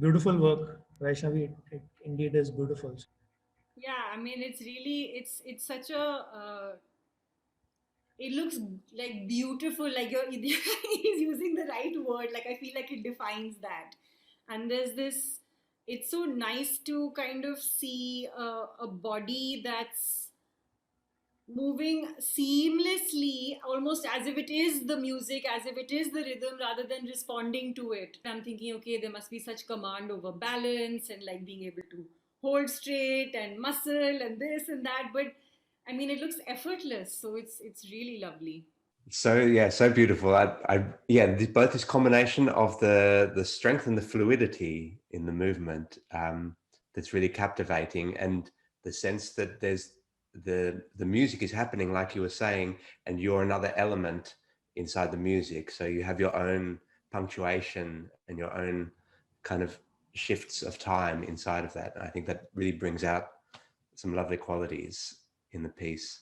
Beautiful work, Vaishnavi. It indeed is beautiful. Yeah, I mean, it's really, it's such a, it looks like beautiful, like you're, he's using the right word. Like, I feel like it defines that. And there's this, it's so nice to kind of see a body that's moving seamlessly, almost as if it is the music, as if it is the rhythm, rather than responding to it. I'm thinking, okay, there must be such command over balance and like being able to hold straight and muscle and this and that. But I mean, it looks effortless, so it's really lovely. So yeah, so beautiful. Yeah, both this combination of the strength and the fluidity in the movement, that's really captivating, and the sense that there's the music is happening, like you were saying, and you're another element inside the music. So you have your own punctuation and your own kind of shifts of time inside of that. And I think that really brings out some lovely qualities in the piece.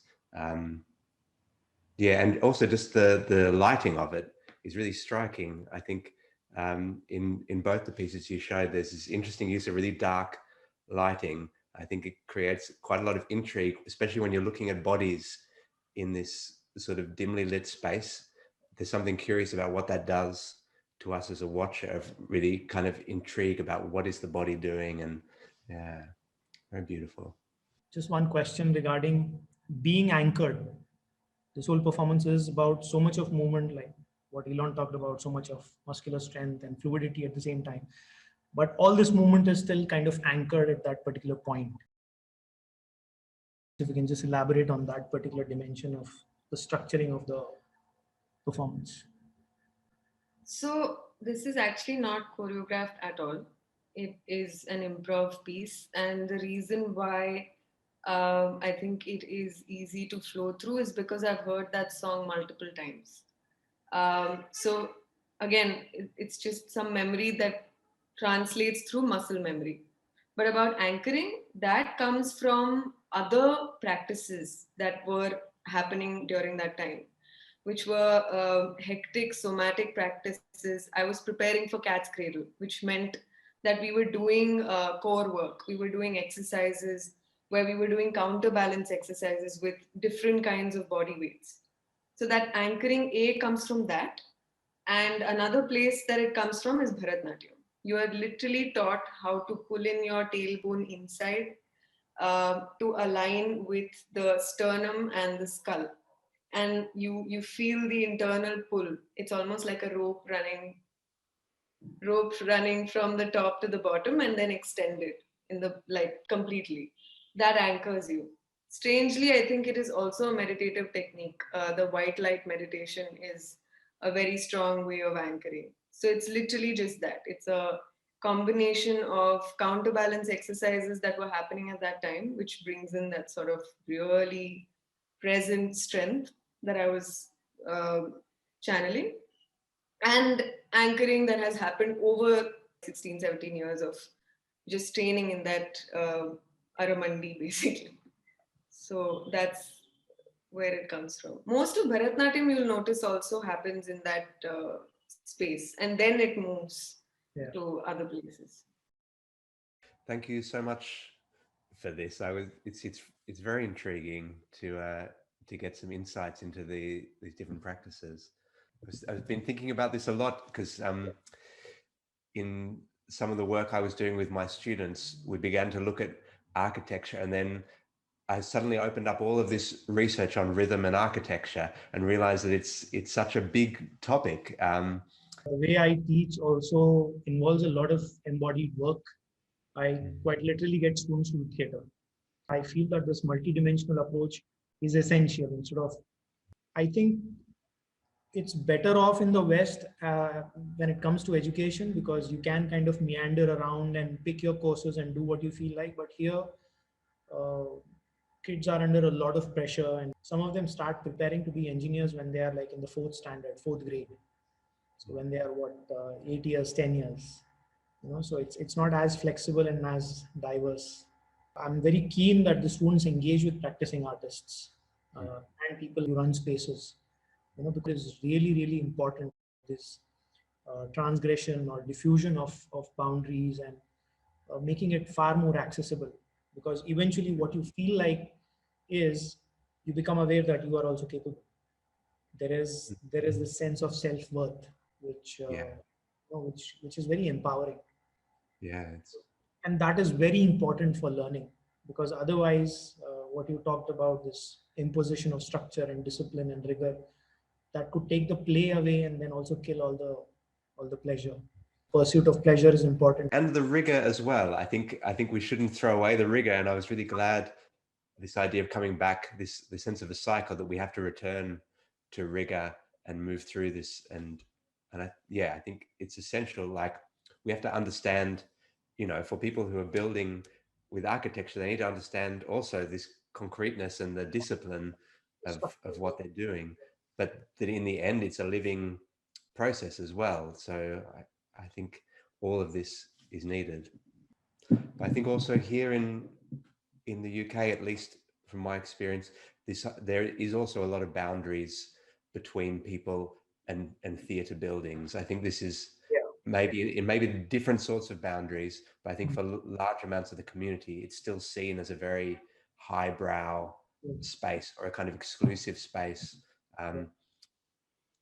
Yeah, and also just the lighting of it is really striking. I think in both the pieces you showed, there's this interesting use of really dark lighting. I think it creates quite a lot of intrigue, especially when you're looking at bodies in this sort of dimly lit space. There's something curious about what that does to us as a watcher, of really kind of intrigue about what is the body doing, and yeah, very beautiful. Just one question regarding being anchored. This whole performance is about so much of movement, like what Elon talked about, so much of muscular strength and fluidity at the same time. But all this movement is still kind of anchored at that particular point. If you can just elaborate on that particular dimension of the structuring of the performance. So this is actually not choreographed at all. It is an improv piece, and the reason why I think it is easy to flow through is because I've heard that song multiple times. So again, it's just some memory that translates through muscle memory. But about anchoring, that comes from other practices that were happening during that time, which were hectic somatic practices. I was preparing for Cat's Cradle, which meant that we were doing core work. We were doing exercises where we were doing counterbalance exercises with different kinds of body weights. So that anchoring A comes from that. And another place that it comes from is Bharatnatyam. You are literally taught how to pull in your tailbone inside to align with the sternum and the skull. And you feel the internal pull. It's almost like a rope running from the top to the bottom and then extended in the like completely. That anchors you. Strangely, I think it is also a meditative technique. The white light meditation is a very strong way of anchoring. So it's literally just that. It's a combination of counterbalance exercises that were happening at that time, which brings in that sort of really present strength that I was uh, channeling, and anchoring that has happened over 16, 17 years of just training in that aramandi basically. So that's where it comes from. Most of Bharatnatyam, you'll notice, also happens in that space, and then it moves Yeah. to other places. Thank you so much for this. It's very intriguing to get some insights into these different practices. I've been thinking about this a lot because in some of the work I was doing with my students, we began to look at architecture, and then I suddenly opened up all of this research on rhythm and architecture and realized that it's such a big topic. The way I teach also involves a lot of embodied work. I quite literally get students to do theater. I feel that this multidimensional approach is essential. Instead of, I think it's better off in the West when it comes to education, because you can kind of meander around and pick your courses and do what you feel like. But here, uh, kids are under a lot of pressure, and some of them start preparing to be engineers when they are like in the fourth standard, fourth grade. So when they are 8 years, 10 years, so it's not as flexible and as diverse. I'm very keen that the students engage with practicing artists and people who run spaces, because it's really, really important. This transgression or diffusion of boundaries, and making it far more accessible. Because eventually what you feel like is you become aware that you are also capable. There is this sense of self-worth which Yeah. which is very empowering, Yeah. It's, and that is very important for learning, because otherwise what you talked about, this imposition of structure and discipline and rigor, that could take the play away and then also kill all the pleasure. Pursuit of pleasure is important. and the rigor as well. I think we shouldn't throw away the rigor. And I was really glad this idea of coming back, this sense of a cycle, that we have to return to rigor and move through this. And I think it's essential. Like, we have to understand, for people who are building with architecture, they need to understand also this concreteness and the discipline of what they're doing, but that in the end it's a living process as well. So I think all of this is needed. But I think also here in the UK, at least from my experience, there is also a lot of boundaries between people and theatre buildings. I think this is maybe different sorts of boundaries, but I think for large amounts of the community, it's still seen as a very highbrow space or a kind of exclusive space.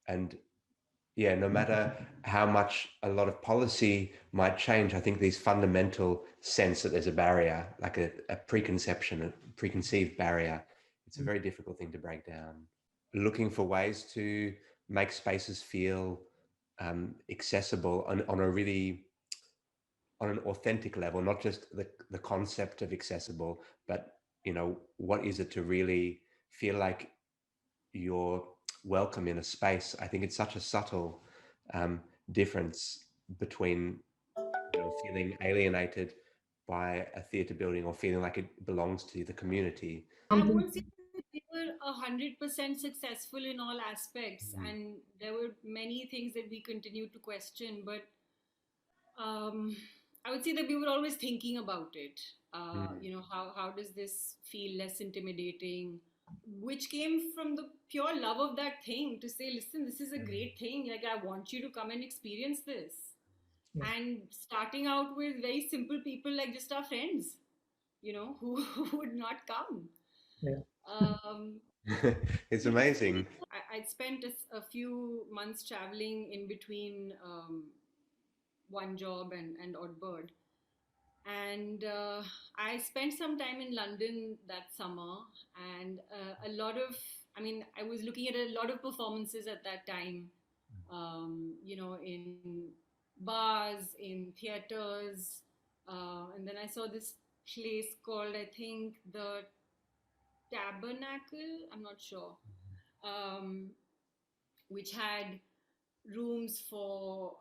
And yeah, no matter how much a lot of policy might change, I think these fundamental sense that there's a barrier, like a preconception, a preconceived barrier, it's a very difficult thing to break down. Looking for ways to make spaces feel accessible on a really, on an authentic level, not just the concept of accessible, but what is it to really feel like you're welcome in a space. I think it's such a subtle difference between feeling alienated by a theatre building or feeling like it belongs to the community. I won't say that we were 100% successful in all aspects, and there were many things that we continued to question. But I would say that we were always thinking about it. How does this feel less intimidating? Which came from the pure love of that thing, to say, listen, this is a great thing. Like, I want you to come and experience this. Yeah. And starting out with very simple people, like just our friends, who would not come. Yeah. It's amazing. I'd spent a few months traveling in between one job and Oddbird. And I spent some time in London that summer, and I was looking at a lot of performances at that time, in bars, in theaters, and then I saw this place called, I think, the Tabernacle, I'm not sure, um, which had rooms for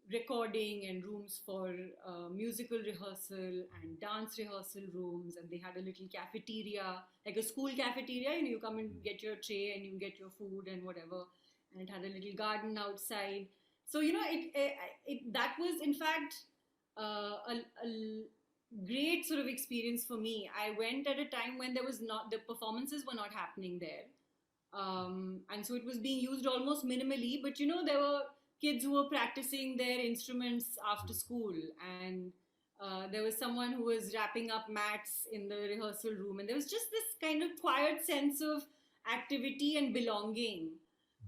recording, and rooms for musical rehearsal and dance rehearsal rooms, and they had a little cafeteria, like a school cafeteria. You come and get your tray and you get your food and whatever, and it had a little garden outside. So that was in fact a great sort of experience for me. I went at a time when the performances were not happening there, and so it was being used almost minimally. But there were kids who were practicing their instruments after school, and there was someone who was wrapping up mats in the rehearsal room, and there was just this kind of quiet sense of activity and belonging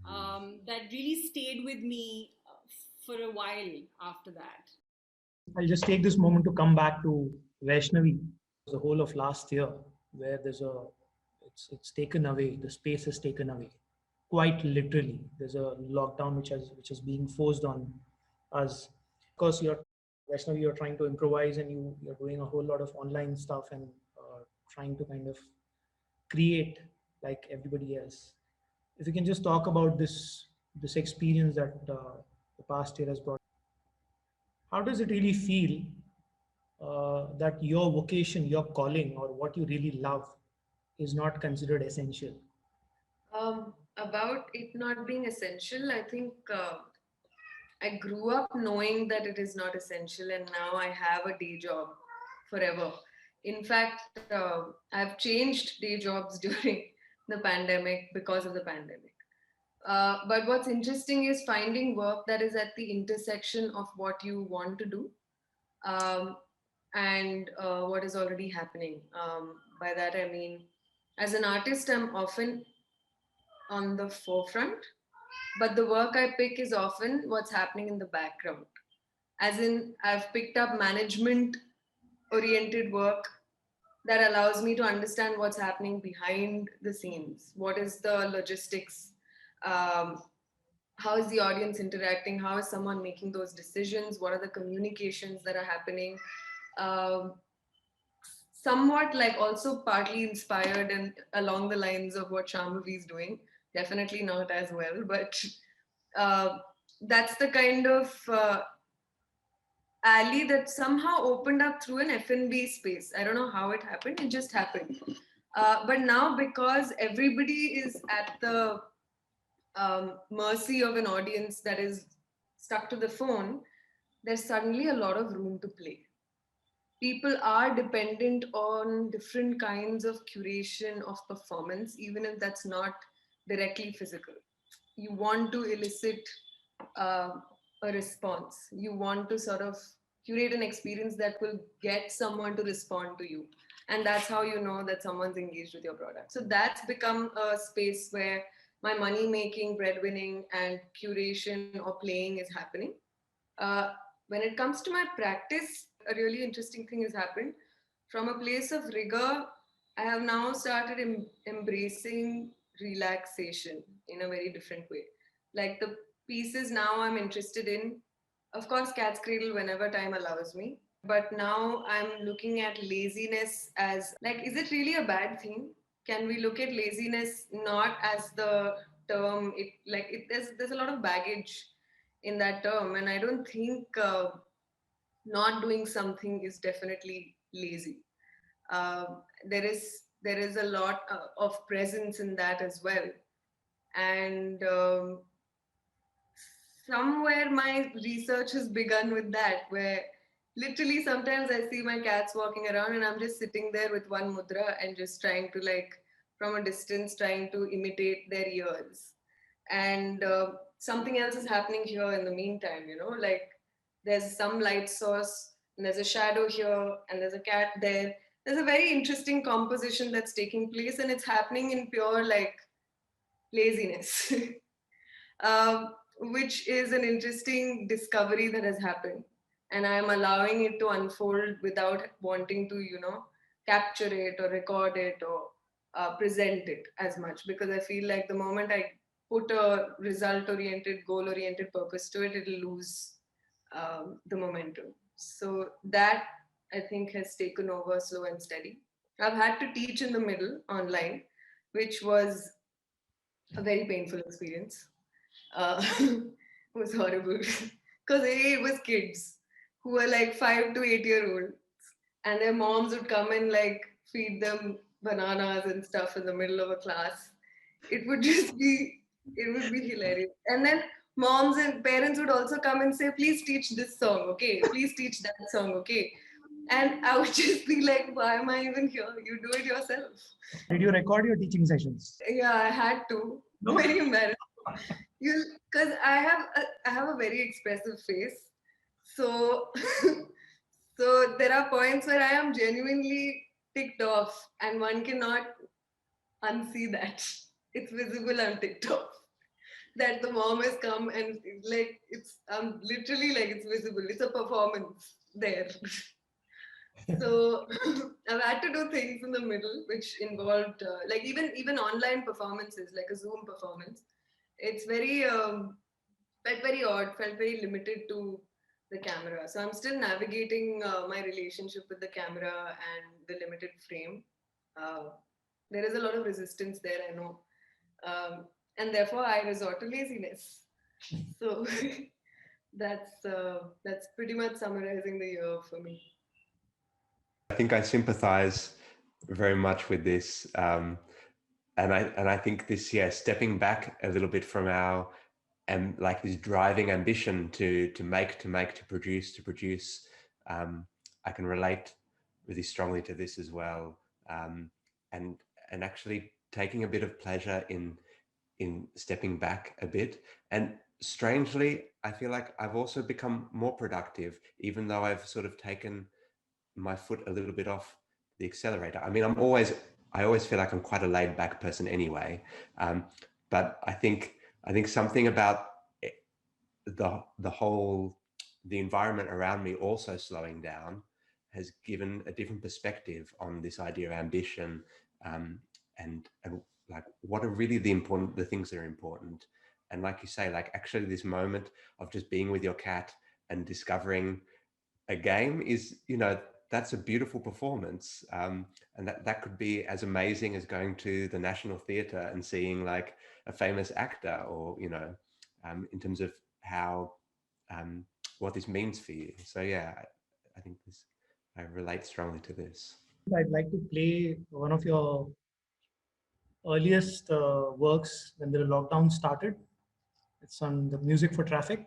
that really stayed with me for a while after that. I'll just take this moment to come back to Vaishnavi. The whole of last year, where it's taken away, the space is taken away, quite literally. There's a lockdown which is being forced on us. Of course, Vaishnavi, you're trying to improvise, and you're doing a whole lot of online stuff, and trying to kind of create like everybody else. If you can just talk about this experience that the past year has brought. How does it really feel that your vocation, your calling, or what you really love is not considered essential? About it not being essential, I think I grew up knowing that it is not essential, and now I have a day job forever. In fact, I've changed day jobs during the pandemic because of the pandemic. But what's interesting is finding work that is at the intersection of what you want to do, um, and what is already happening. By that I mean, as an artist, I'm often on the forefront, but the work I pick is often what's happening in the background. As in, I've picked up management oriented work that allows me to understand what's happening behind the scenes. What is the logistics? Um, how is the audience interacting? How is someone making those decisions? What are the communications that are happening? Um, Somewhat like also partly inspired and along the lines of what Shambhavi is doing. Definitely not as well, but uh, that's the kind of alley that somehow opened up through an F&B space. I don't know how it happened. It just happened. But now, because everybody is at the mercy of an audience that is stuck to the phone, there's suddenly a lot of room to play. People are dependent on different kinds of curation of performance, even if that's not directly physical. You want to elicit uh, a response. You want to sort of curate an experience that will get someone to respond to you. And that's how you know that someone's engaged with your product. So that's become a space where my money making, breadwinning, and curation or playing is happening. Uh, when it comes to my practice, a really interesting thing has happened. From a place of rigor, I have now started embracing relaxation in a very different way. Like the pieces now I'm interested in, of course, Cat's Cradle whenever time allows me. But now I'm looking at laziness as like, is it really a bad thing? Can we look at laziness not as the term? There's a lot of baggage in that term, and I don't think not doing something is definitely lazy. There is a lot of presence in that as well, and somewhere my research has begun with that, where literally sometimes I see my cats walking around and I'm just sitting there with one mudra and just trying to like from a distance trying to imitate their ears, and something else is happening here in the meantime, like there's some light source and there's a shadow here and there's a cat there. There's a very interesting composition that's taking place and it's happening in pure like laziness. Which is an interesting discovery that has happened. And I'm allowing it to unfold without wanting to, capture it or record it or present it as much. Because I feel like the moment I put a result oriented, goal oriented purpose to it, it'll lose the momentum. So that I think has taken over slow and steady. I've had to teach in the middle online, which was a very painful experience. It was horrible because it was kids who were like 5 to 8 year olds, and their moms would come and like feed them bananas and stuff in the middle of a class. It would just be, it would be hilarious. And then moms and parents would also come and say, "Please teach this song, okay? Please teach that song, okay?" And I would just be like, "Why am I even here? You do it yourself." Did you record your teaching sessions? Yeah, I had to. No. Very embarrassing. You, because I have a very expressive face, so so there are points where I am genuinely ticked off, and one cannot unsee that. It's visible on TikTok that the mom has come and like it's literally like it's visible. It's a performance there. So I've had to do things in the middle which involved like even online performances, like a Zoom performance. It's very felt very odd, felt very limited to the camera. So I'm still navigating my relationship with the camera and the limited frame. Uh, there is a lot of resistance there, I know, and therefore I resort to laziness. So that's pretty much summarizing the year for me. I think I sympathize very much with this. And I think this, yeah, stepping back a little bit from our and like this driving ambition to make, to produce. I can relate really strongly to this as well. Um, and actually taking a bit of pleasure in stepping back a bit. And strangely, I feel like I've also become more productive, even though I've sort of taken my foot a little bit off the accelerator. I mean, I always feel like I'm quite a laid back person anyway. But I think something about the environment around me also slowing down has given a different perspective on this idea of ambition, and like what are really the things that are important. And like you say, like actually this moment of just being with your cat and discovering a game is, that's a beautiful performance. And that could be as amazing as going to the National Theatre and seeing like a famous actor, or, in terms of how, what this means for you. So yeah, I think I relate strongly to this. I'd like to play one of your earliest works when the lockdown started. It's on the music for traffic.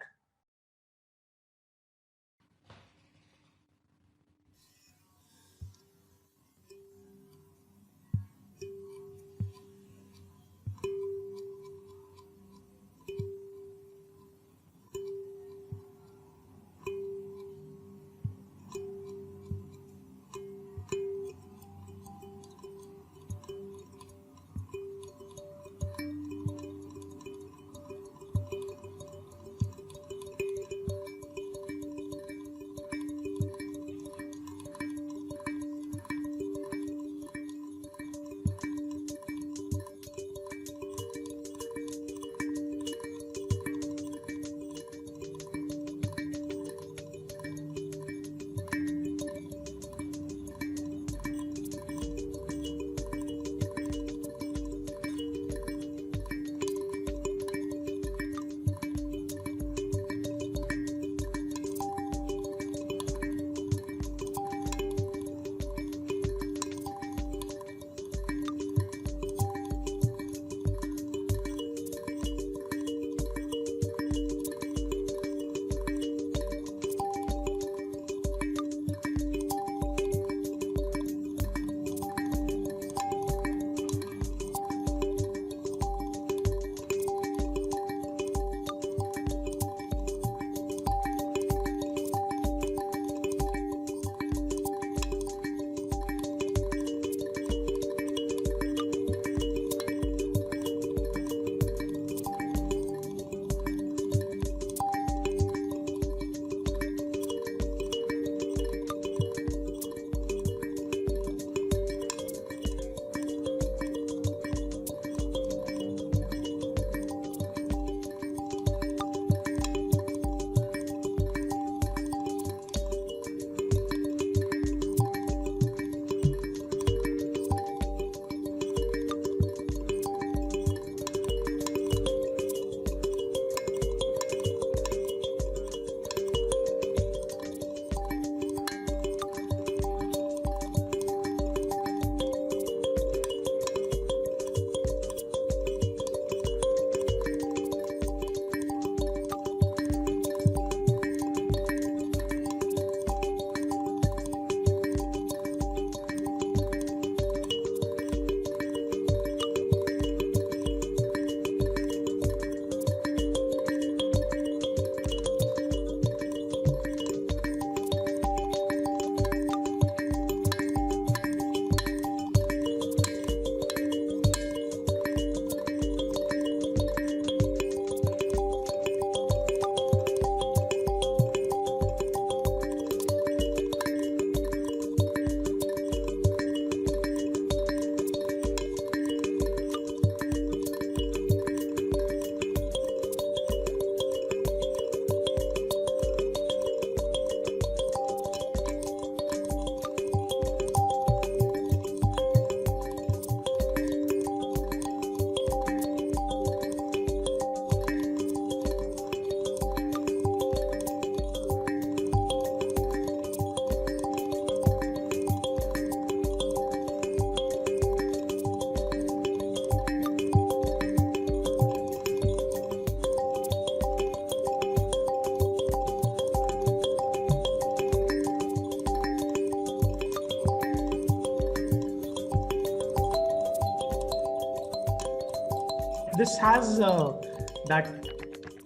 This has that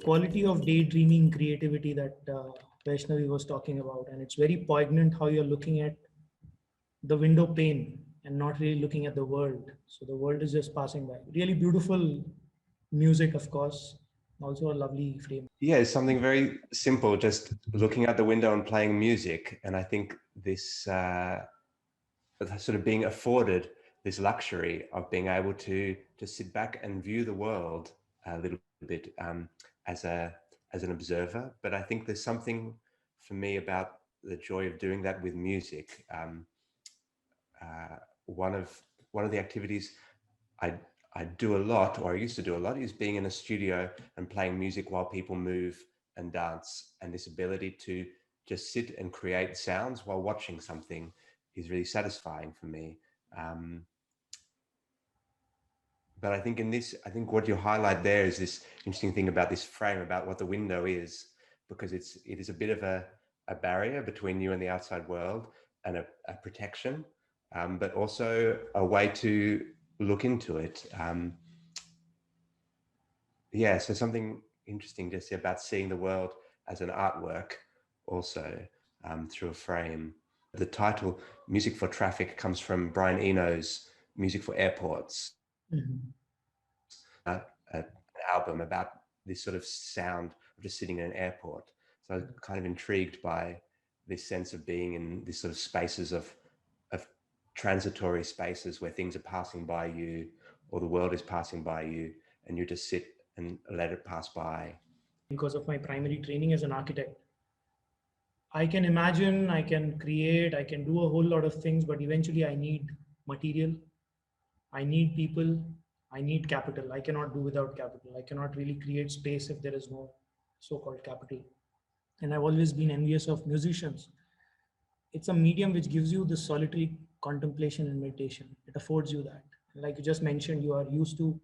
quality of daydreaming creativity that Vaishnavi was talking about, and it's very poignant how you're looking at the window pane and not really looking at the world. So the world is just passing by. Really beautiful music, of course. Also a lovely frame. Yeah, it's something very simple, just looking out the window and playing music. And I think this sort of being afforded this luxury of being able to sit back and view the world a little bit as an observer. But I think there's something for me about the joy of doing that with music. One of the activities I do a lot, or I used to do a lot, is being in a studio and playing music while people move and dance. And this ability to just sit and create sounds while watching something is really satisfying for me. But I think I think what you highlight there is this interesting thing about this frame, about what the window is, because it is a bit of a barrier between you and the outside world, and a protection, but also a way to look into it. Yeah, so something interesting just about seeing the world as an artwork also, through a frame. The title Music for Traffic comes from Brian Eno's Music for Airports, an album about this sort of sound of just sitting in an airport. So I was kind of intrigued by this sense of being in this sort of spaces of transitory spaces where things are passing by you, or the world is passing by you, and you just sit and let it pass by. Because of my primary training as an architect, I can imagine, I can create, I can do a whole lot of things, but eventually I need material, I need people, I need capital. I cannot do without capital. I cannot really create space if there is no so-called capital. And I've always been envious of musicians. It's a medium which gives you this solitary contemplation and meditation. It affords you that. Like you just mentioned, you are used to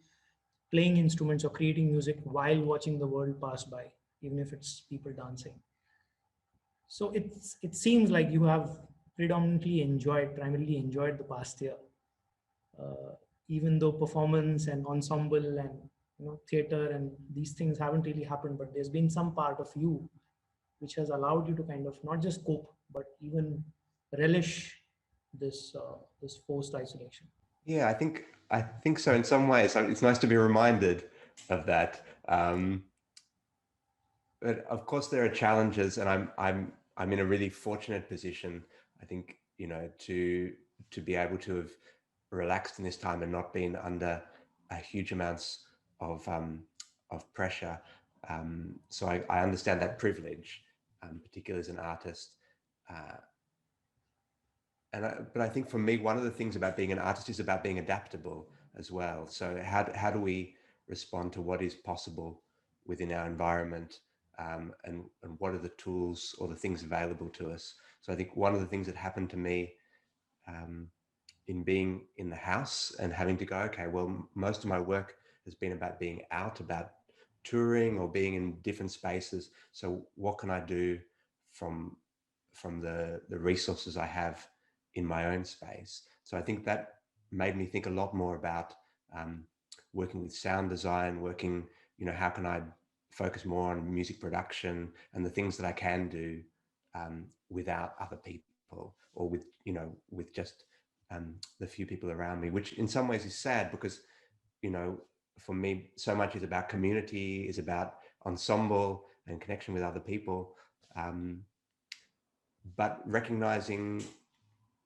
playing instruments or creating music while watching the world pass by, even if it's people dancing. So it seems like you have primarily enjoyed the past year, even though performance and ensemble and theater and these things haven't really happened, but there's been some part of you which has allowed you to kind of not just cope but even relish this forced isolation. Yeah, I think so in some ways. It's nice to be reminded of that. But of course there are challenges, and I'm in a really fortunate position, I think, to be able to have relaxed in this time and not been under a huge amounts of pressure. So I understand that privilege, particularly as an artist. But I think for me, one of the things about being an artist is about being adaptable as well. So how do we respond to what is possible within our environment, and what are the tools or the things available to us? So I think one of the things that happened to me in being in the house and having to go, okay, well, most of my work has been about being out, about touring or being in different spaces. So what can I do from the resources I have in my own space? So I think that made me think a lot more about working with sound design, working, how can I focus more on music production and the things that I can do without other people, or with just the few people around me, which in some ways is sad because, for me, so much is about community, is about ensemble and connection with other people. But recognizing,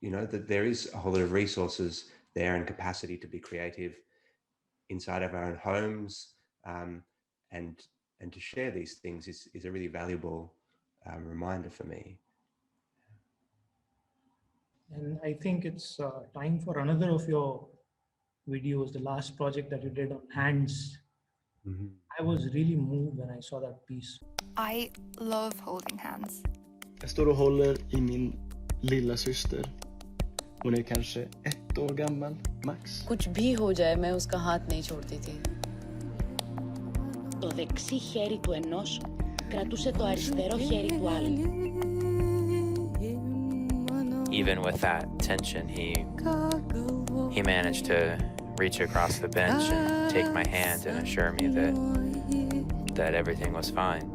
that there is a whole lot of resources there and capacity to be creative inside of our own homes, and to share these things is a really valuable reminder for me. And I think it's time for another of your videos, the last project that you did on hands. Mm-hmm. I was really moved when I saw that piece. I love holding hands. Jag står och håller i min lilla syster. Hon är kanske 1 år gammal, max. कुछ भी हो जाए, मैं उसका हाथ नहीं छोड़ती थी. Το δεξί χέρι του ενός κρατούσε το αριστερό χέρι του άλλου. Even with that tension, he managed to reach across the bench and take my hand and assure me that everything was fine.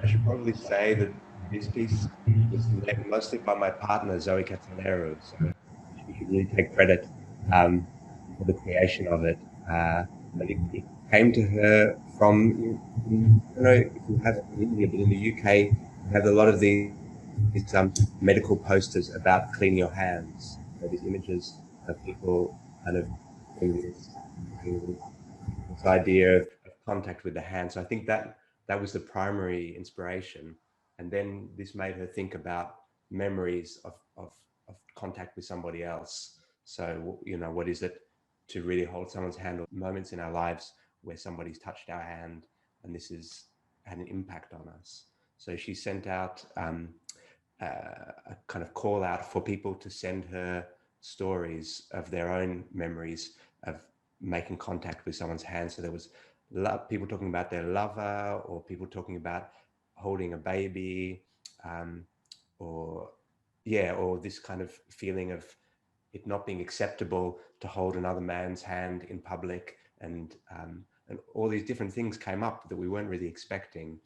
I should probably say that this piece was made mostly by my partner, Zoe Catalero, so she should really take credit for the creation of it. But it came to her from, I don't know if you have in India, but in the UK, you have a lot of these medical posters about cleaning your hands. So these images of people kind of doing this idea of contact with the hand. So I think that was the primary inspiration. And then this made her think about memories of contact with somebody else. So, you know, what is it to really hold someone's hand, or moments in our lives where somebody's touched our hand and this has had an impact on us. So she sent out a kind of call out for people to send her stories of their own memories of making contact with someone's hand. So there was people talking about their lover, or people talking about holding a baby, or this kind of feeling of it not being acceptable to hold another man's hand in public, and all these different things came up that we weren't really expecting.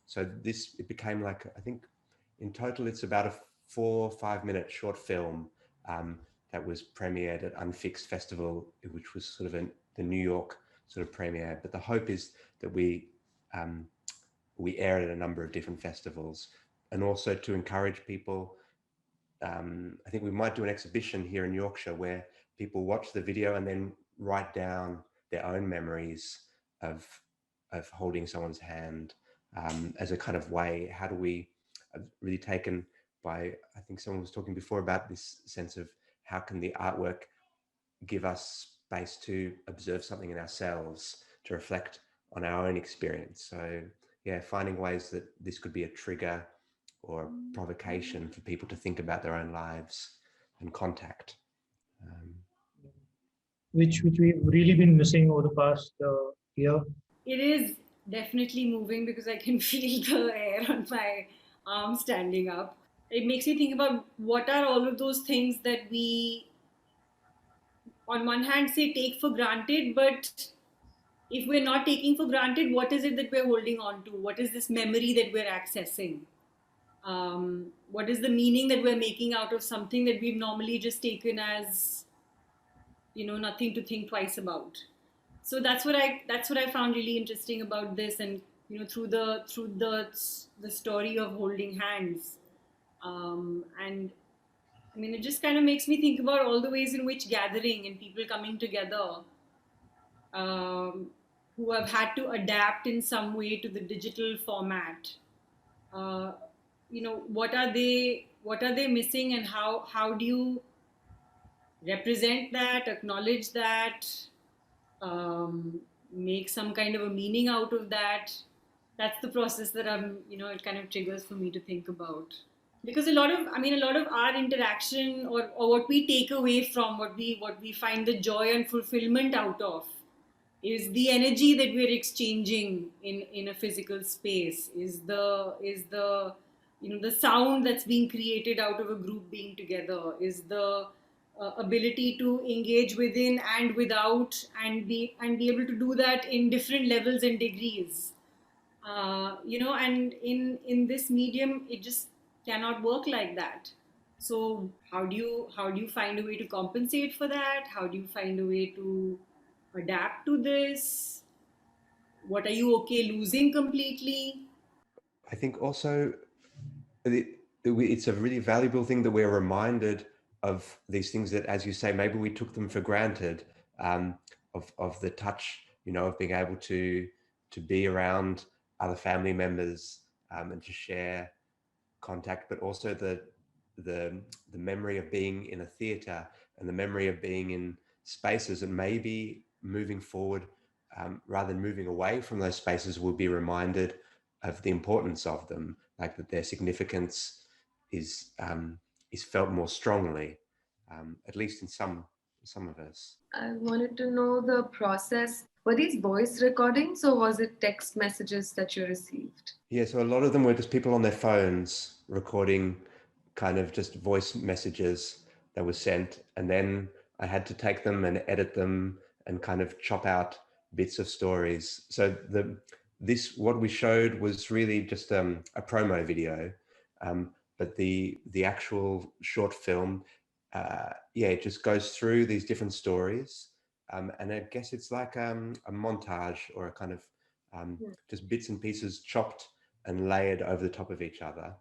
So it became like, I think in total it's about a 4 or 5 minute short film that was premiered at Unfixed Festival, which was sort of the New York sort of premiere. But the hope is that we air it at a number of different festivals, and also to encourage people. I think we might do an exhibition here in Yorkshire where people watch the video and then write down their own memories of holding someone's hand as a kind of way. How do we really taken by, I think someone was talking before about this sense of how can the artwork give us space to observe something in ourselves, to reflect on our own experience. So yeah, finding ways that this could be a trigger or a provocation for people to think about their own lives and contact. Which we've really been missing over the past year. It is definitely moving because I can feel the air on my arm standing up. It makes me think about what are all of those things that we, on one hand, say take for granted, but if we're not taking for granted, what is it that we're holding on to? What is this memory that we're accessing? What is the meaning that we're making out of something that we've normally just taken as, nothing to think twice about? So that's what I found really interesting about this, and through the story of holding hands, and I mean, it just kind of makes me think about all the ways in which gathering and people coming together, who have had to adapt in some way to the digital format. What are they missing, and how do you represent that, acknowledge that, make some kind of a meaning out of that? That's the process that it kind of triggers for me to think about. Because a lot of our interaction, or what we take away from, what we find the joy and fulfillment out of, is the energy that we're exchanging in a physical space, is the the sound that's being created out of a group being together, is the ability to engage within and without, and be able to do that in different levels and degrees. And in this medium, it just cannot work like that. So how do you find a way to compensate for that? How do you find a way to adapt to this? What are you okay losing completely? I think also it's a really valuable thing that we're reminded of these things that, as you say, maybe we took them for granted, of the touch, of being able to be around other family members, and to share contact, but also the memory of being in a theatre, and the memory of being in spaces, and maybe moving forward, rather than moving away from those spaces, we'll be reminded of the importance of them, like that their significance is felt more strongly, at least in some of us. I wanted to know the process Were these voice recordings or was it text messages that you received? Yeah, so a lot of them were just people on their phones recording kind of just voice messages that were sent. And then I had to take them and edit them and kind of chop out bits of stories. So what we showed was really just a promo video. But the actual short film, it just goes through these different stories. And I guess it's like a montage or a kind of just bits and pieces chopped and layered over the top of each other.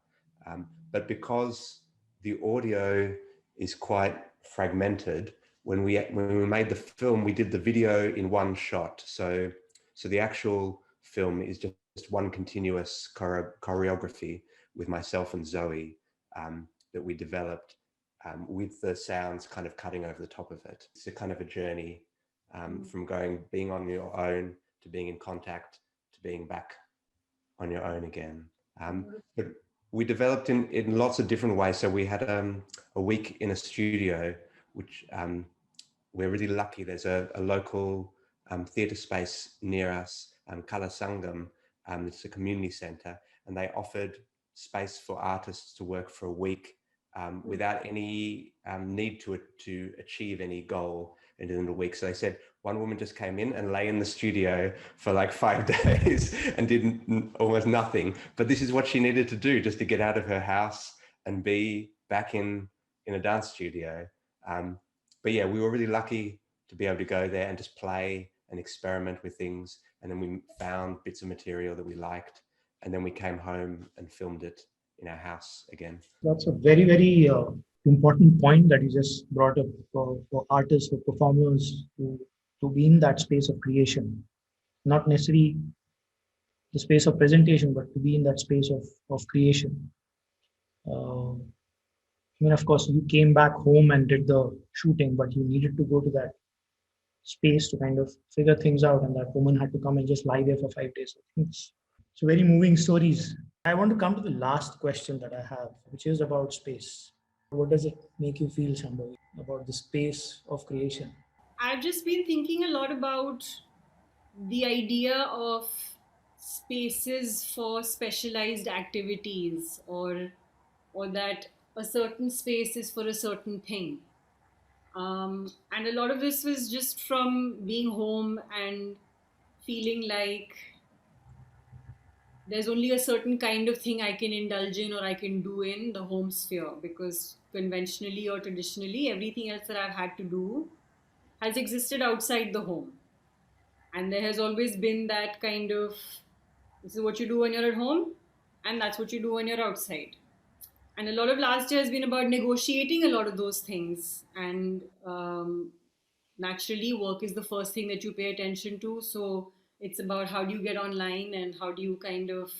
But because the audio is quite fragmented, when we made the film, we did the video in one shot. So the actual film is just one continuous choreography with myself and Zoe that we developed with the sounds kind of cutting over the top of it. It's a kind of a journey from being on your own to being in contact to being back on your own again. But we developed in lots of different ways. So we had a week in a studio, which we're really lucky. There's a local theatre space near us, Kala Sangam. It's a community centre, and they offered space for artists to work for a week without any need to achieve any goal in a week. So they said one woman just came in and lay in the studio for like 5 days and did almost nothing. But this is what she needed to do just to get out of her house and be back in a dance studio. But yeah, we were really lucky to be able to go there and just play and experiment with things. And then we found bits of material that we liked. And then we came home and filmed it in our house again. That's a very, very important point that you just brought up for artists, for performers to be in that space of creation. Not necessarily the space of presentation, but to be in that space of creation. I mean, of course, you came back home and did the shooting, but you needed to go to that space to kind of figure things out, and that woman had to come and just lie there for 5 days. I think it's very moving stories. I want to come to the last question that I have, which is about space. What does it make you feel, Shambhavi, about the space of creation? I've just been thinking a lot about the idea of spaces for specialized activities, or that a certain space is for a certain thing. And a lot of this was just from being home and feeling like there's only a certain kind of thing I can indulge in or I can do in the home sphere, because conventionally or traditionally, everything else that I've had to do has existed outside the home. And there has always been that kind of, this is what you do when you're at home, and that's what you do when you're outside. And a lot of last year has been about negotiating a lot of those things. And naturally, work is the first thing that you pay attention to. So it's about how do you get online and how do you kind of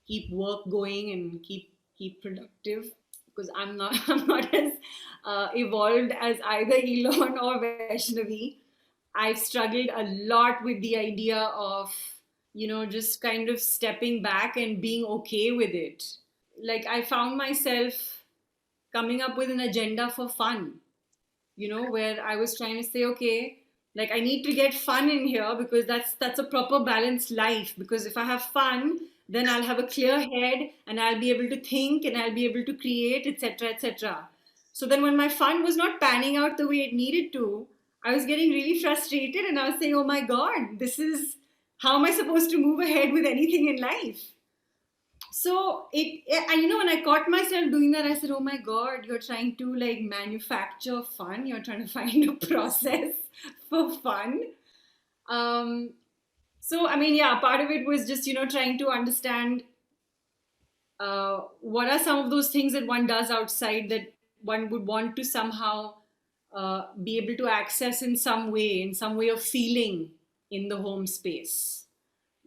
keep work going and keep productive. Because I'm not as evolved as either Eilon or Vaishnavi. I've struggled a lot with the idea of, just kind of stepping back and being okay with it. Like, I found myself coming up with an agenda for fun, where I was trying to say, okay, like, I need to get fun in here, because that's a proper balanced life. Because if I have fun, then I'll have a clear head and I'll be able to think and I'll be able to create, etc., etc. So then when my fun was not panning out the way it needed to, I was getting really frustrated, and I was saying, oh my God, how am I supposed to move ahead with anything in life? So when I caught myself doing that, I said, oh my God, you're trying to like manufacture fun. You're trying to find a process for fun. So, I mean, yeah, part of it was just, trying to understand what are some of those things that one does outside that one would want to somehow be able to access in some way of feeling in the home space,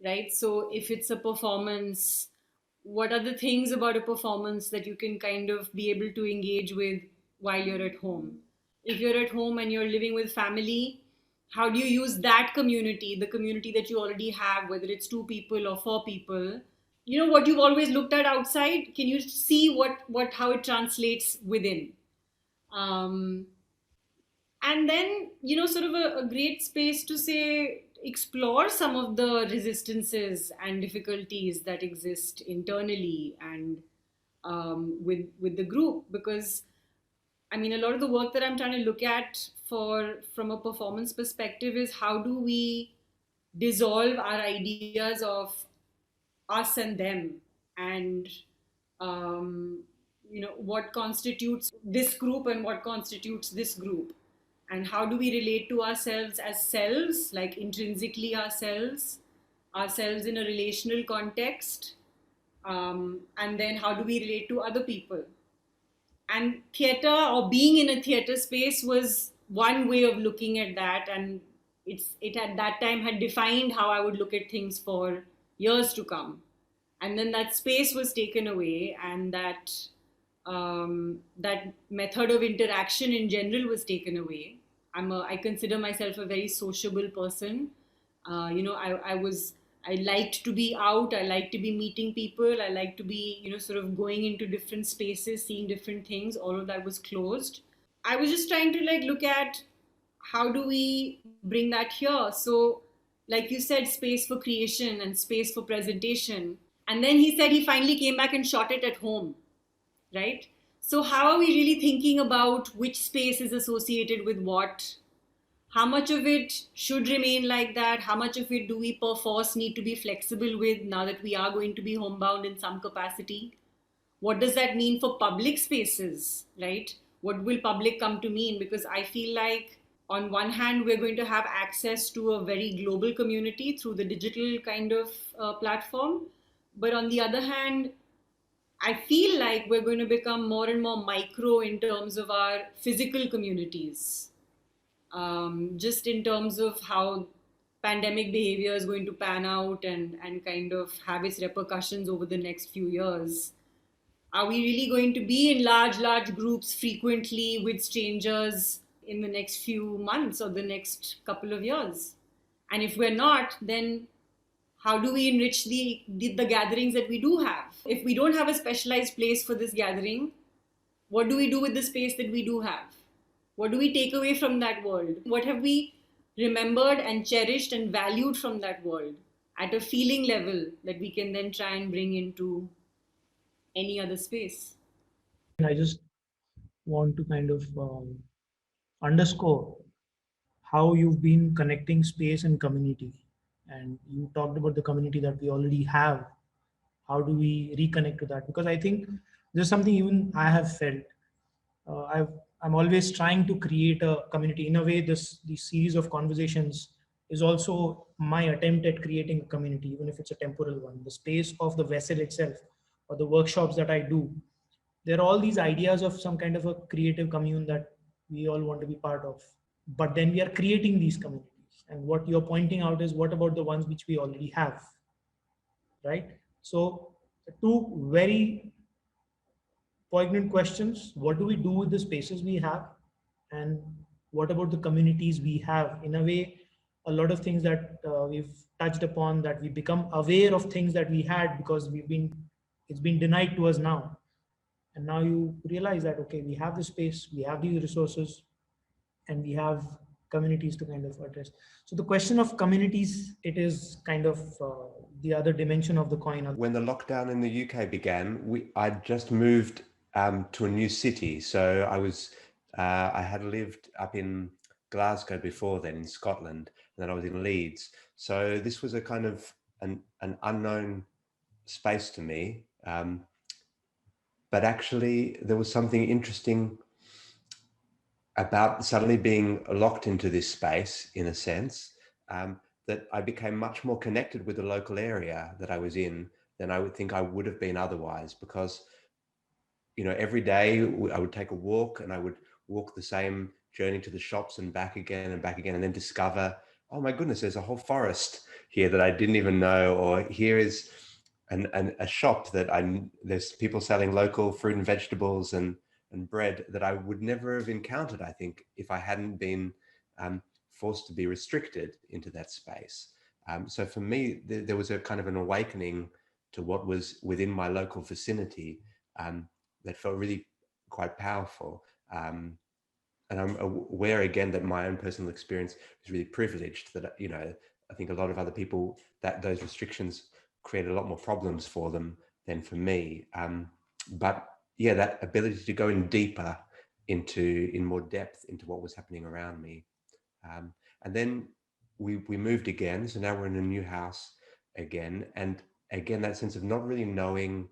right? So if it's a performance, what are the things about a performance that you can kind of be able to engage with while you're at home? If you're at home and you're living with family, how do you use that community, the community that you already have, whether it's 2 people or 4 people? What you've always looked at outside, can you see how it translates within? And then, sort of a great space to say, explore some of the resistances and difficulties that exist internally and with the group. Because I mean, a lot of the work that I'm trying to look at from a performance perspective is how do we dissolve our ideas of us and them, and what constitutes this group and what constitutes this group, and how do we relate to ourselves as selves, like intrinsically ourselves in a relational context, and then how do we relate to other people. And theater, or being in a theater space, was one way of looking at that, and it at that time had defined how I would look at things for years to come. And then that space was taken away, and that method of interaction in general was taken away. I consider myself a very sociable person. I liked to be out. I liked to be meeting people. I liked to be, sort of going into different spaces, seeing different things. All of that was closed. I was just trying to like look at how do we bring that here. So, like you said, space for creation and space for presentation. And then he said he finally came back and shot it at home, right? So, how are we really thinking about which space is associated with what? How much of it should remain like that? How much of it do we perforce need to be flexible with now that we are going to be homebound in some capacity? What does that mean for public spaces, right? What will public come to mean? Because I feel like on one hand, we're going to have access to a very global community through the digital kind of platform. But on the other hand, I feel like we're going to become more and more micro in terms of our physical communities, just in terms of how pandemic behavior is going to pan out and kind of have its repercussions over the next few years. Are we really going to be in large groups frequently with strangers in the next few months or the next couple of years? And if we're not, then how do we enrich the gatherings that we do have? If we don't have a specialized place for this gathering, what do we do with the space that we do have? What do we take away from that world? What have we remembered and cherished and valued from that world at a feeling level that we can then try and bring into any other space? I just want to kind of underscore how you've been connecting space and community. And you talked about the community that we already have. How do we reconnect to that? Because I think there's something even I have felt. I'm always trying to create a community. In a way, this series of conversations is also my attempt at creating a community, even if it's a temporal one. The space of the vessel itself, or the workshops that I do, there are all these ideas of some kind of a creative commune that we all want to be part of. But then we are creating these communities. And what you're pointing out is, what about the ones which we already have, right? So two very poignant questions. What do we do with the spaces we have? And what about the communities we have? In a way, a lot of things that we've touched upon, that we become aware of things that we had because it's been denied to us now. And now you realize that, okay, we have the space, we have these resources, and we have communities to kind of address. So the question of communities, it is kind of the other dimension of the coin. When the lockdown in the UK began, I'd just moved to a new city. So I had lived up in Glasgow before then, in Scotland, and then I was in Leeds. So this was a kind of an unknown space to me. But actually, there was something interesting about suddenly being locked into this space, in a sense, that I became much more connected with the local area that I was in than I would think I would have been otherwise. Because, every day I would take a walk, and I would walk the same journey to the shops and back again, and then discover, oh my goodness, there's a whole forest here that I didn't even know, or here is a shop that there's people selling local fruit and vegetables and bread that I would never have encountered, I think, if I hadn't been forced to be restricted into that space. So for me, there was a kind of an awakening to what was within my local vicinity that felt really quite powerful. and I'm aware again that my own personal experience is really privileged, that, you know, I think a lot of other people, that those restrictions create a lot more problems for them than for me. But yeah, that ability to go in deeper in more depth into what was happening around me. And then we moved again. So now we're in a new house again. And again, that sense of not really knowing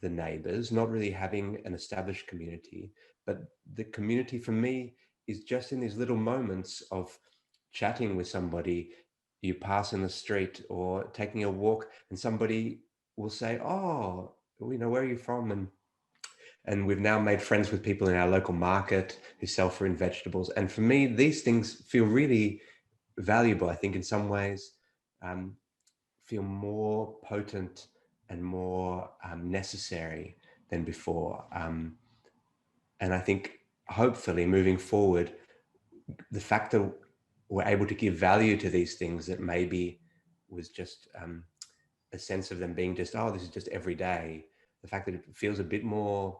the neighbors, not really having an established community, but the community for me is just in these little moments of chatting with somebody you pass in the street, or taking a walk and somebody will say, oh, you know, where are you from? And we've now made friends with people in our local market who sell fruit and vegetables. And for me, these things feel really valuable. I think in some ways, feel more potent and more necessary than before. And I think hopefully moving forward, the fact that we're able to give value to these things that maybe was just a sense of them being just, oh, this is just every day. The fact that it feels a bit more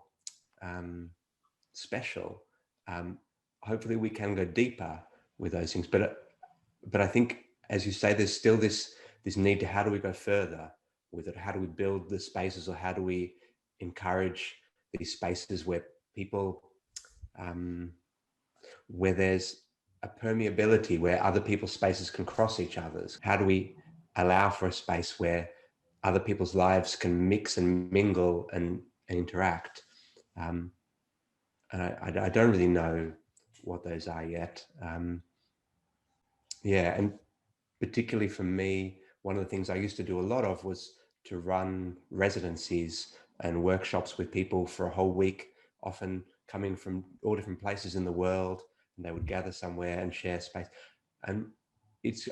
special. Hopefully we can go deeper with those things. But I think, as you say, there's still this need to, how do we go further with it? How do we build the spaces, or how do we encourage these spaces where people, where there's a permeability, where other people's spaces can cross each other's? How do we allow for a space where other people's lives can mix and mingle and interact? And I don't really know what those are yet. Yeah, and particularly for me, one of the things I used to do a lot of was to run residencies and workshops with people for a whole week, often coming from all different places in the world, and they would gather somewhere and share space. And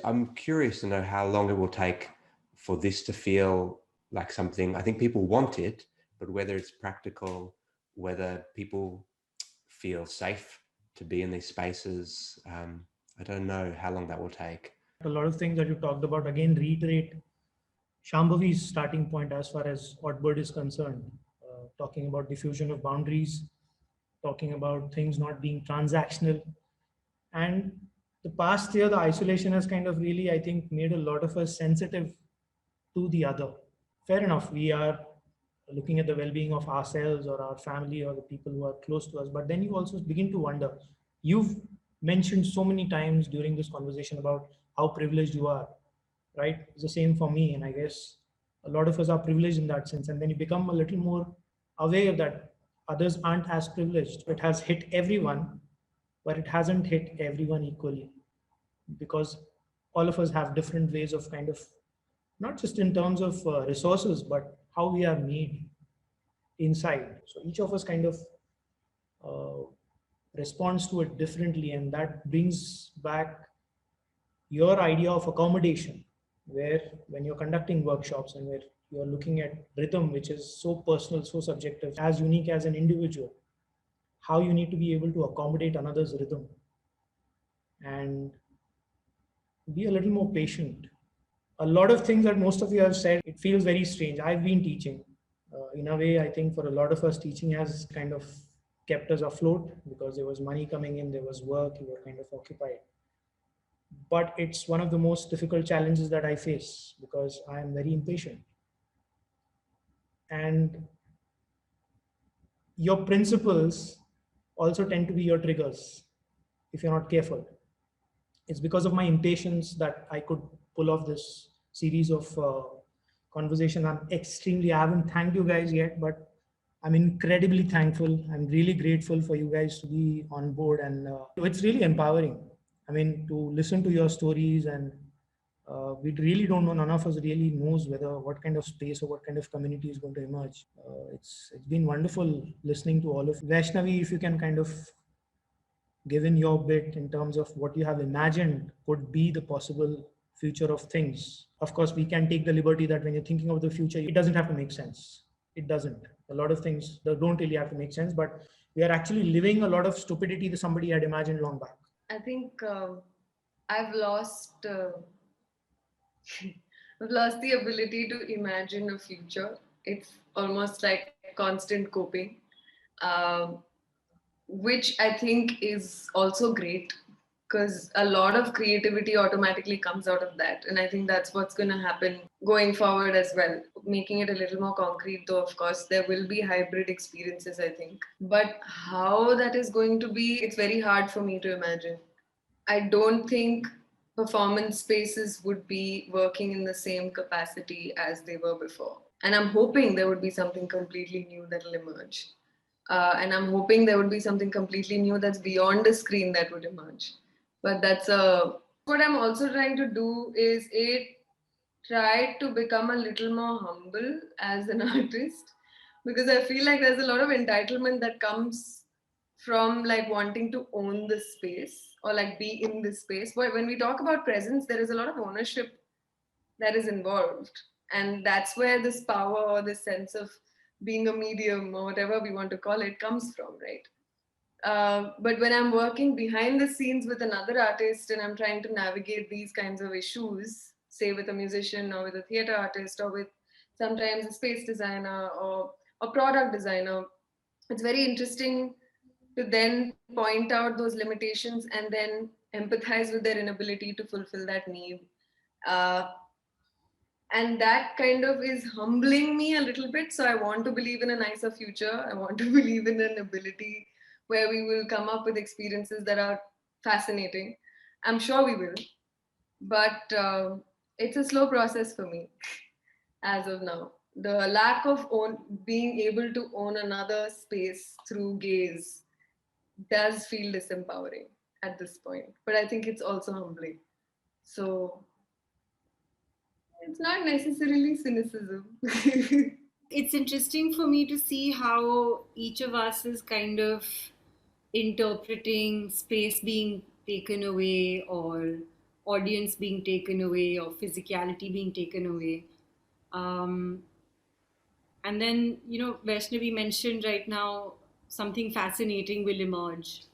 I'm curious to know how long it will take for this to feel like something. I think people want it, but whether it's practical, whether people feel safe to be in these spaces, I don't know how long that will take. A lot of things that you talked about, again, reiterate Shambhavi's starting point as far as Oddbird is concerned, talking about diffusion of boundaries, talking about things not being transactional. And the past year, the isolation has kind of really, I think, made a lot of us sensitive to the other. Fair enough, we are looking at the well-being of ourselves or our family or the people who are close to us, but then you also begin to wonder. You've mentioned so many times during this conversation about how privileged you are, right? It's the same for me, and I guess a lot of us are privileged in that sense. And then you become a little more aware that others aren't as privileged. It has hit everyone, but it hasn't hit everyone equally, because all of us have different ways of kind of, not just in terms of resources, but how we are made inside. So each of us kind of uh, responds to it differently, and that brings back your idea of accommodation, where when you're conducting workshops and where you're looking at rhythm, which is so personal, so subjective, as unique as an individual, how you need to be able to accommodate another's rhythm and be a little more patient. A lot of things that most of you have said, it feels very strange. I've been teaching. In a way, I think for a lot of us, teaching has kind of kept us afloat because there was money coming in, there was work, you were kind of occupied. But it's one of the most difficult challenges that I face because I am very impatient. And your principles also tend to be your triggers if you're not careful. It's because of my impatience that I could pull off this series of conversation. I haven't thanked you guys yet, but I'm incredibly thankful. I'm really grateful for you guys to be on board, and it's really empowering. I mean, to listen to your stories, and we really don't know. None of us really knows whether what kind of space or what kind of community is going to emerge. It's been wonderful listening to all of you. Vaishnavi, if you can kind of given your bit in terms of what you have imagined could be the possible future of things. Of course, we can take the liberty that when you're thinking of the future, it doesn't have to make sense. It doesn't. A lot of things that don't really have to make sense, but we are actually living a lot of stupidity that somebody had imagined long back. I think I've lost I've lost the ability to imagine a future. It's almost like constant coping. Um, which I think is also great because a lot of creativity automatically comes out of that. And I think that's what's going to happen going forward as well. Making it a little more concrete, though, of course, there will be hybrid experiences, I think. But how that is going to be, it's very hard for me to imagine. I don't think performance spaces would be working in the same capacity as they were before. And I'm hoping there would be something completely new that'll emerge. And I'm hoping there would be something completely new that's beyond a screen that would emerge. But that's what I'm also trying to do is try to become a little more humble as an artist, because I feel like there's a lot of entitlement that comes from like wanting to own the space or like be in this space. But when we talk about presence, there is a lot of ownership that is involved. And that's where this power or this sense of being a medium or whatever we want to call it comes from, right? But when I'm working behind the scenes with another artist and I'm trying to navigate these kinds of issues, say with a musician or with a theater artist or with sometimes a space designer or a product designer, it's very interesting to then point out those limitations and then empathize with their inability to fulfill that need. Uh, and that kind of is humbling me a little bit. So I want to believe in a nicer future. I want to believe in an ability where we will come up with experiences that are fascinating. I'm sure we will, but it's a slow process for me as of now. The lack of being able to own another space through gaze does feel disempowering at this point, but I think it's also humbling. So it's not necessarily cynicism. It's interesting for me to see how each of us is kind of interpreting space being taken away or audience being taken away or physicality being taken away. Um, and then, Vaishnavi mentioned right now something fascinating will emerge.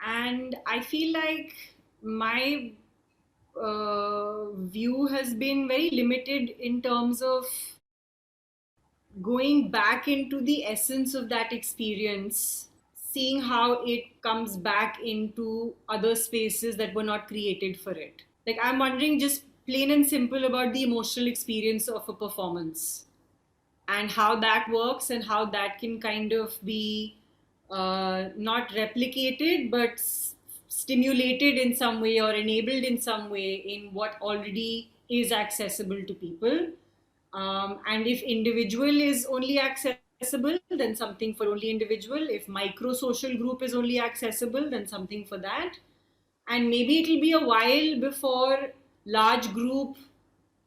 And I feel like my view has been very limited in terms of going back into the essence of that experience, seeing how it comes back into other spaces that were not created for it. Like, I'm wondering just plain and simple about the emotional experience of a performance and how that works and how that can kind of be not replicated but stimulated in some way or enabled in some way in what already is accessible to people. And if individual is only accessible, then something for only individual. If micro social group is only accessible, then something for that. And maybe it'll be a while before large group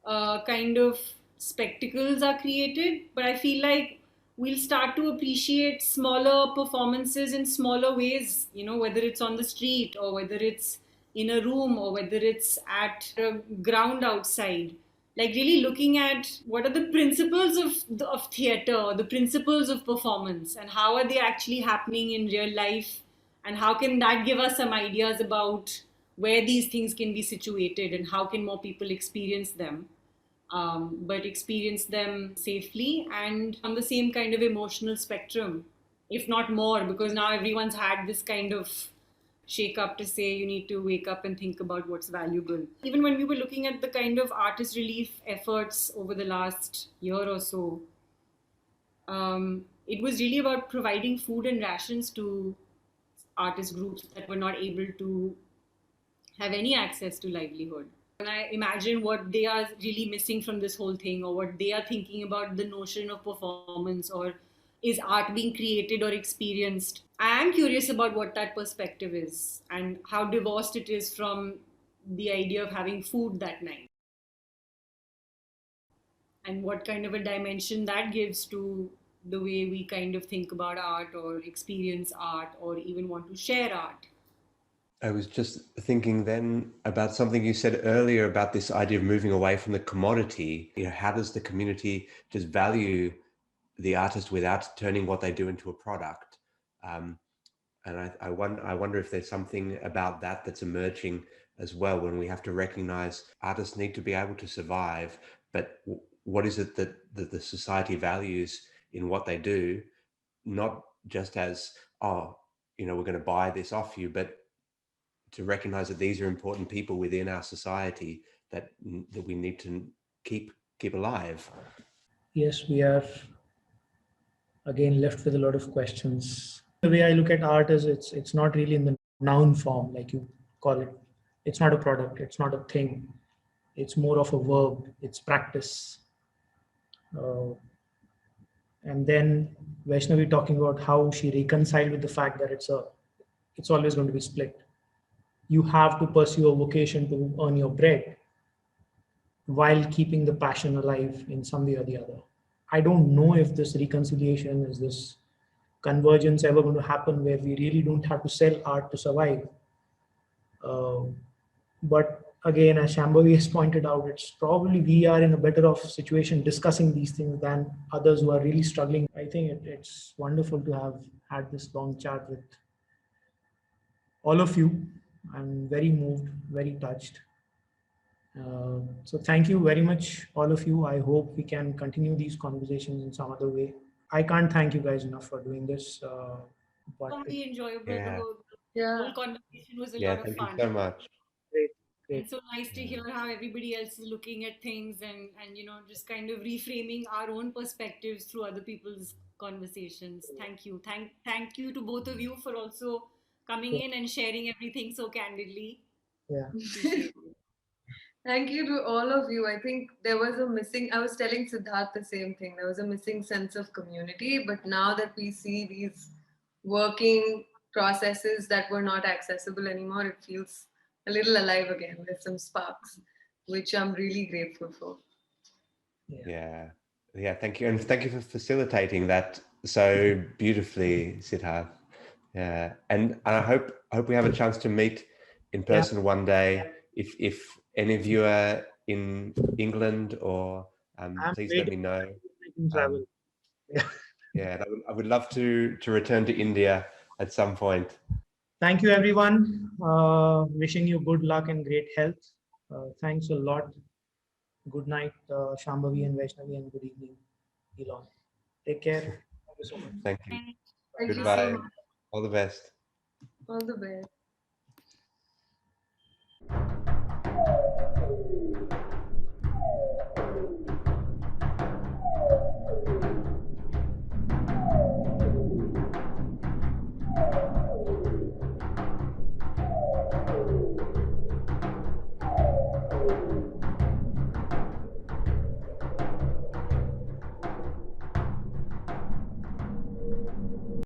kind of spectacles are created. But I feel like we'll start to appreciate smaller performances in smaller ways, whether it's on the street or whether it's in a room or whether it's at a ground outside. Like really looking at what are the principles of theater or the principles of performance and how are they actually happening in real life, and how can that give us some ideas about where these things can be situated and how can more people experience them, but experience them safely and on the same kind of emotional spectrum, if not more, because now everyone's had this kind of shake up to say you need to wake up and think about what's valuable. Even when we were looking at the kind of artist relief efforts over the last year or so, it was really about providing food and rations to artist groups that were not able to have any access to livelihood. When I imagine what they are really missing from this whole thing, or what they are thinking about the notion of performance, or is art being created or experienced, I am curious about what that perspective is and how divorced it is from the idea of having food that night, and what kind of a dimension that gives to the way we kind of think about art or experience art or even want to share art. I was just thinking then about something you said earlier about this idea of moving away from the commodity. How does the community just value the artist without turning what they do into a product? And I wonder if there's something about that that's emerging as well, when we have to recognize artists need to be able to survive, but what is it that the society values in what they do, not just as, oh, you know, we're going to buy this off you, but to recognize that these are important people within our society that we need to keep alive. Yes, we are again left with a lot of questions. The way I look at art is it's not really in the noun form like you call it. It's not a product, it's not a thing. It's more of a verb, it's practice. And then Vaishnavi talking about how she reconciled with the fact that it's always going to be split. You have to pursue a vocation to earn your bread while keeping the passion alive in some way or the other. I don't know if this reconciliation is this convergence ever going to happen where we really don't have to sell art to survive. But again, as Shambhavi has pointed out, it's probably we are in a better off situation discussing these things than others who are really struggling. I think it's wonderful to have had this long chat with all of you. I'm very moved, very touched. So thank you very much, all of you. I hope we can continue these conversations in some other way. I can't thank you guys enough for doing this. But Very enjoyable. Yeah. The whole conversation was a Yeah, lot of thank you fun. so much. Great. And so nice to hear how everybody else is looking at things and you know just kind of reframing our own perspectives through other people's conversations. Thank you. Thank you to both of you for also coming in and sharing everything so candidly. Yeah. Thank you to all of you. I think there was a missing, I was telling Siddharth the same thing. There was a missing sense of community, but now that we see these working processes that were not accessible anymore, it feels a little alive again. There's some sparks, which I'm really grateful for. Yeah. Thank you, and thank you for facilitating that so beautifully, Siddharth. Yeah, and I hope we have a chance to meet in person one day. If any of you are in England, or please let me know. Travel. Yeah, I would love to return to India at some point. Thank you, everyone. Wishing you good luck and great health. Thanks a lot. Good night, Shambhavi and Vaishnavi, and good evening, Eilon. Take care. Thank you so much. Thank you. Thank you Goodbye. so much. All the best. All the best.